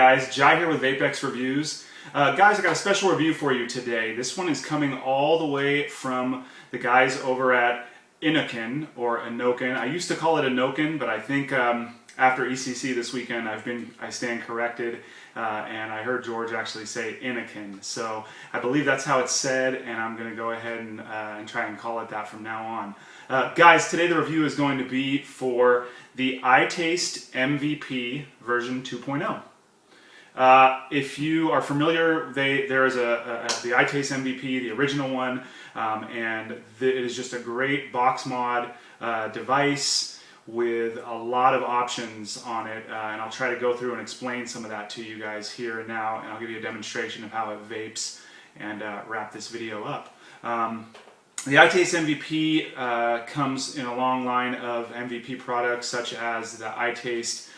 guys, Jai here with Vape Reviews. Guys, I got a special review for you today. This one is coming all the way from the guys over at Inokin, or Inokin. I used to call it Inokin, but I think after ECC this weekend I stand corrected, and I heard George actually say Inokin. So I believe that's how it's said, and I'm going to go ahead and try and call it that from now on. Guys, today the review is going to be for the iTaste MVP version 2.0. If you are familiar, there is the iTaste MVP, the original one, and it is just a great box mod device with a lot of options on it, and I'll try to go through and explain some of that to you guys here and now, and I'll give you a demonstration of how it vapes and wrap this video up. The iTaste MVP comes in a long line of MVP products such as the iTaste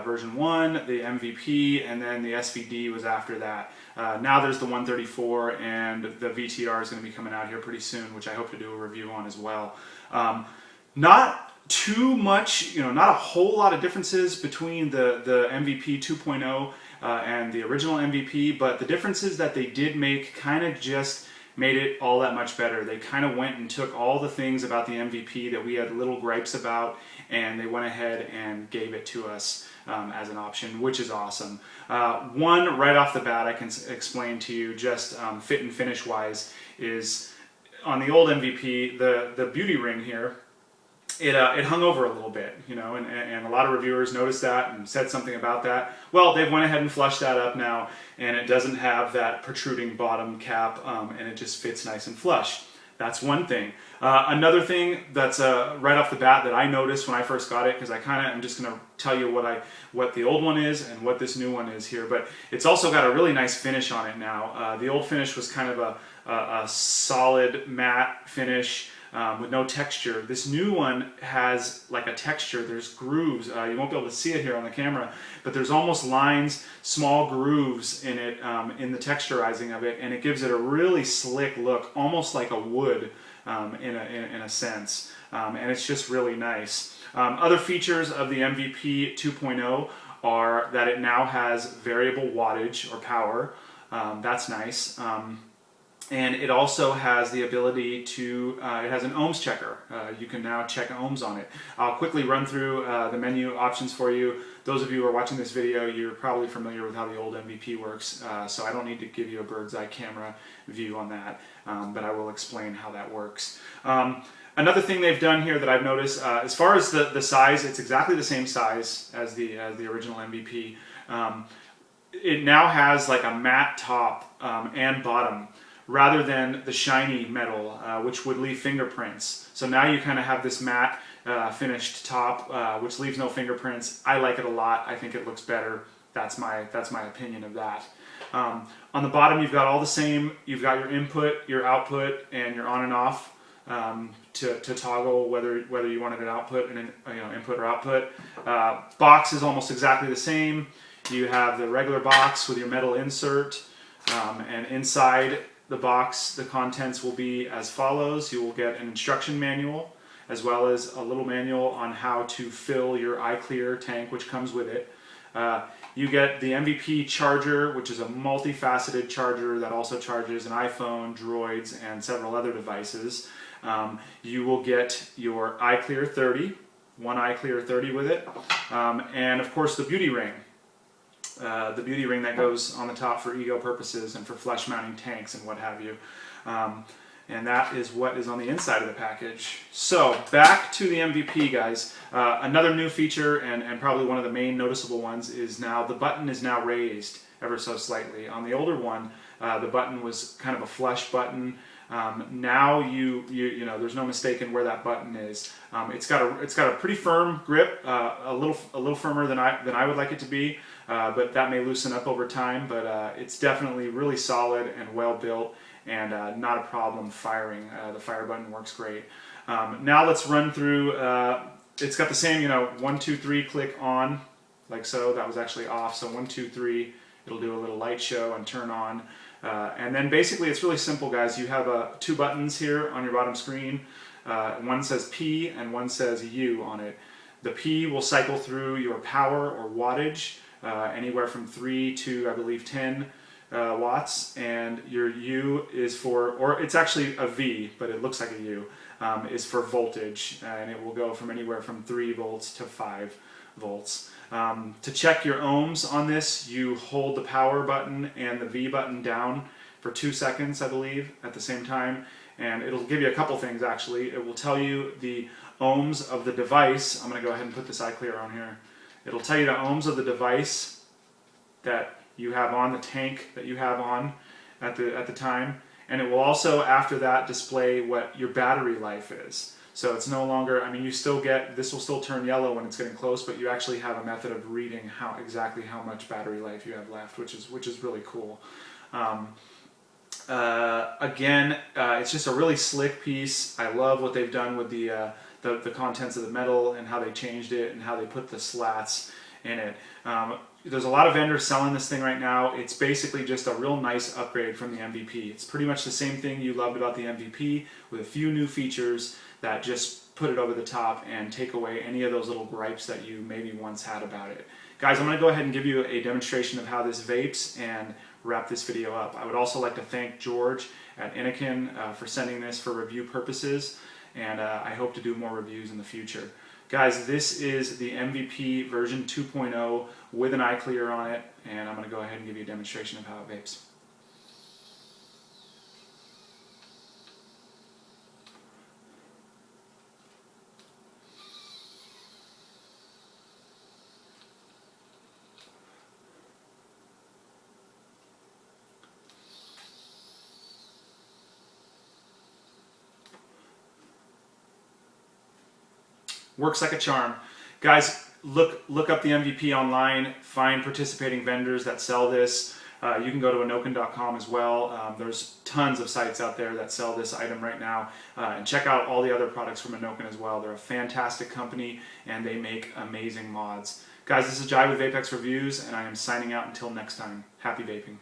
version 1, the MVP, and then the SVD was after that. Now there's the 134, and the VTR is going to be coming out here pretty soon, which I hope to do a review on as well. Not too much, not a whole lot of differences between the MVP 2.0 and the original MVP, but the differences that they did make kind of just made it all that much better. They kind of went and took all the things about the MVP that we had little gripes about, and they went ahead and gave it to us as an option, which is awesome. One, right off the bat, I can explain to you just fit and finish wise, is on the old MVP, the beauty ring here, it hung over a little bit, and a lot of reviewers noticed that and said something about that. Well, they've went ahead and flushed that up now, and it doesn't have that protruding bottom cap, and it just fits nice and flush. That's one thing. Another thing that's right off the bat that I noticed when I first got it, because I'm just going to tell you what the old one is and what this new one is here, but it's also got a really nice finish on it now. The old finish was kind of a solid matte finish with no texture. This new one has like a texture. There's grooves. You won't be able to see it here on the camera, but there's almost lines, small grooves in it, in the texturizing of it, and it gives it a really slick look, almost like a wood in a sense, and it's just really nice. Other features of the MVP 2.0 are that it now has variable wattage or power. That's nice. And it also has the ability to, it has an ohms checker. You can now check ohms on it. I'll quickly run through the menu options for you. Those of you who are watching this video, you're probably familiar with how the old MVP works, so I don't need to give you a bird's eye camera view on that, but I will explain how that works. Another thing they've done here that I've noticed, as far as the size, it's exactly the same size as the original MVP. It now has like a matte top and bottom, rather than the shiny metal, which would leave fingerprints. So now you kind of have this matte finished top, which leaves no fingerprints. I like it a lot. I think it looks better. That's my opinion of that. On the bottom, you've got all the same. You've got your input, your output, and your on and off to toggle whether you wanted an output and input or output. Box is almost exactly the same. You have the regular box with your metal insert, and inside the box, the contents will be as follows. You will get an instruction manual, as well as a little manual on how to fill your iClear tank, which comes with it. You get the MVP charger, which is a multifaceted charger that also charges an iPhone, Droids, and several other devices. You will get your iClear 30, one iClear 30 with it, and of course the beauty ring. The beauty ring that goes on the top for ego purposes and for flush mounting tanks and what have you. And that is what is on the inside of the package. So back to the MVP, guys. Another new feature, and probably one of the main noticeable ones, is now the button is now raised ever so slightly. On the older one, the button was kind of a flush button. Now there's no mistaking where that button is. It's got a pretty firm grip, a little firmer than I would like it to be, but that may loosen up over time. But it's definitely really solid and well built, and not a problem firing. The fire button works great. Now let's run through. It's got the same 1, 2, 3 click on, like so. That was actually off. So 1, 2, 3. It'll do a little light show and turn on. And then basically it's really simple, guys. You have two buttons here on your bottom screen. One says P and one says U on it. The P will cycle through your power or wattage. anywhere from 3 to, I believe, 10 watts, and your U is for, or it's actually a V, but it looks like a U, is for voltage, and it will go from anywhere from 3 volts to 5 volts. To check your ohms on this, you hold the power button and the V button down for 2 seconds, I believe, at the same time, and it'll give you a couple things actually. It will tell you the ohms of the device. I'm going to go ahead and put this eye clear on here. It'll tell you the ohms of the device that you have on, the tank that you have on at the time, and it will also after that display what your battery life is. So it's no longer, I mean, you still get, this will still turn yellow when it's getting close, but you actually have a method of reading exactly how much battery life you have left, which is really cool. Again, it's just a really slick piece. I love what they've done with the contents of the metal and how they changed it and how they put the slats in it. There's a lot of vendors selling this thing right now. It's basically just a real nice upgrade from the MVP. It's pretty much the same thing you loved about the MVP with a few new features that just put it over the top and take away any of those little gripes that you maybe once had about it. Guys, I'm going to go ahead and give you a demonstration of how this vapes and wrap this video up. I would also like to thank George at Inokin for sending this for review purposes, and I hope to do more reviews in the future. Guys, this is the MVP version 2.0 with an eye clear on it, and I'm going to go ahead and give you a demonstration of how it vapes. Works like a charm. Guys, look up the MVP online, find participating vendors that sell this. You can go to inokin.com as well. There's tons of sites out there that sell this item right now. And check out all the other products from Inokin as well. They're a fantastic company and they make amazing mods. Guys, this is Jai with VapeX Reviews, and I am signing out until next time. Happy vaping.